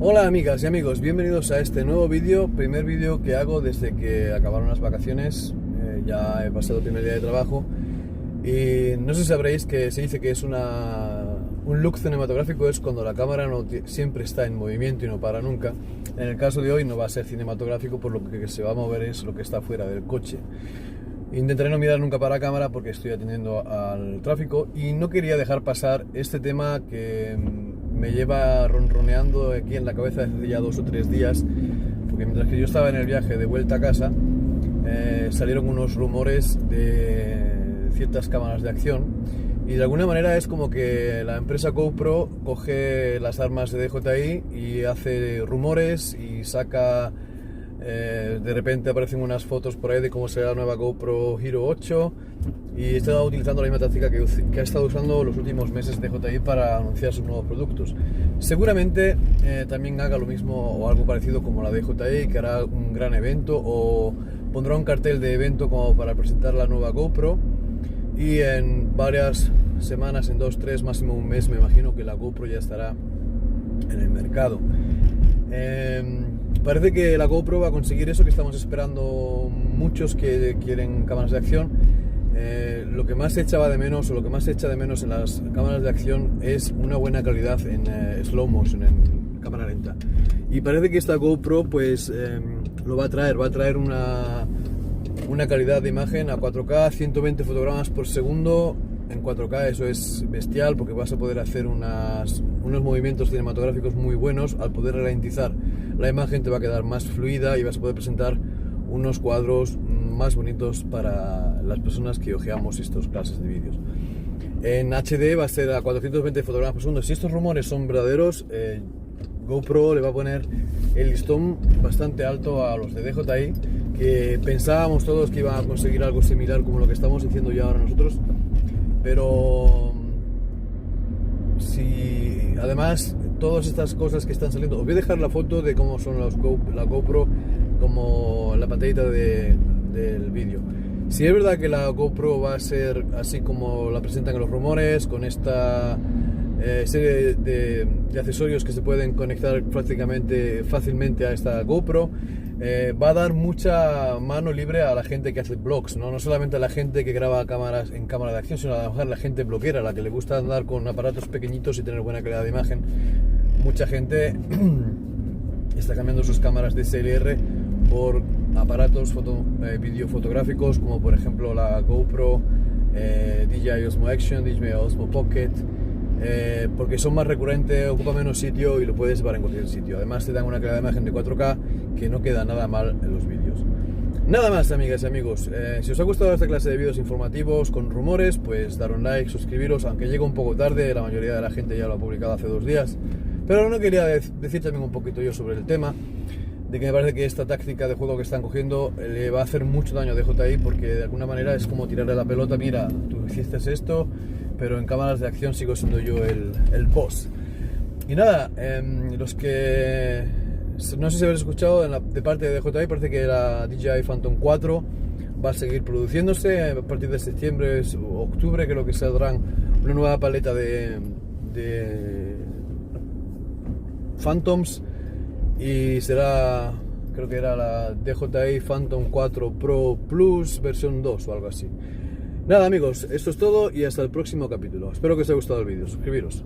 Hola amigas y amigos, bienvenidos a este nuevo vídeo, primer vídeo que hago desde que acabaron las vacaciones. Ya he pasado el primer día de trabajo y no sé si sabréis que se dice que es un look cinematográfico es cuando la cámara siempre está en movimiento y no para nunca. En el caso de hoy no va a ser cinematográfico, por lo que se va a mover es lo que está fuera del coche. Intentaré no mirar nunca para la cámara porque estoy atendiendo al tráfico y no quería dejar pasar este tema que me lleva ronroneando aquí en la cabeza desde ya 2 o 3 días, porque mientras que yo estaba en el viaje de vuelta a casa salieron unos rumores de ciertas cámaras de acción y de alguna manera es como que la empresa GoPro coge las armas de DJI y hace rumores y saca de repente aparecen unas fotos por ahí de cómo será la nueva GoPro Hero 8 y está utilizando la misma táctica que ha estado usando los últimos meses DJI para anunciar sus nuevos productos. Seguramente también haga lo mismo o algo parecido como la DJI, que hará un gran evento o pondrá un cartel de evento como para presentar la nueva GoPro, y en varias semanas, en 2, 3, máximo un mes, me imagino que la GoPro ya estará en el mercado. Parece que la GoPro va a conseguir eso que estamos esperando muchos que quieren cámaras de acción. Lo que más se echaba de menos, o lo que más se echa de menos en las cámaras de acción, es una buena calidad en slow motion, en cámara lenta. Y parece que esta GoPro pues lo va a traer una calidad de imagen a 4K, 120 fotogramas por segundo. En 4K eso es bestial, porque vas a poder hacer unos movimientos cinematográficos muy buenos. Al poder ralentizar la imagen te va a quedar más fluida y vas a poder presentar unos cuadros más bonitos para las personas que ojeamos estos clases de vídeos. En HD va a ser a 420 fotogramas por segundo. Si estos rumores son verdaderos, GoPro le va a poner el listón bastante alto a los de DJI, que pensábamos todos que iban a conseguir algo similar como lo que estamos diciendo ya ahora nosotros. Pero si además todas estas cosas que están saliendo, os voy a dejar la foto de cómo son la GoPro como la pantallita del vídeo. Si es verdad que la GoPro va a ser así como la presentan en los rumores, con esta serie de accesorios que se pueden conectar fácilmente a esta GoPro, va a dar mucha mano libre a la gente que hace vlogs, no solamente a la gente que graba en cámara de acción, sino a la gente bloguera, a la que le gusta andar con aparatos pequeñitos y tener buena calidad de imagen. Mucha gente está cambiando sus cámaras DSLR por aparatos videofotográficos, como por ejemplo la GoPro, DJI Osmo Action, DJI Osmo Pocket, porque son más recurrentes, ocupa menos sitio y lo puedes llevar en cualquier sitio. Además te dan una calidad de imagen de 4K que no queda nada mal en los vídeos. Nada más, amigas y amigos, si os ha gustado esta clase de vídeos informativos con rumores, pues dar un like, suscribiros, aunque llega un poco tarde, la mayoría de la gente ya lo ha publicado hace 2 días, pero no quería decir también un poquito yo sobre el tema de que me parece que esta táctica de juego que están cogiendo le va a hacer mucho daño a DJI, porque de alguna manera es como tirarle la pelota. Mira, tú hiciste esto, pero en cámaras de acción sigo siendo yo el boss. Y nada, los que no sé si habéis escuchado de parte de DJI, parece que la DJI Phantom 4 va a seguir produciéndose. A partir de septiembre o octubre creo que saldrán una nueva paleta de Phantoms, y será, creo que era la DJI Phantom 4 Pro Plus versión 2 o algo así. Nada, amigos, esto es todo y hasta el próximo capítulo. Espero que os haya gustado el vídeo. Suscribiros.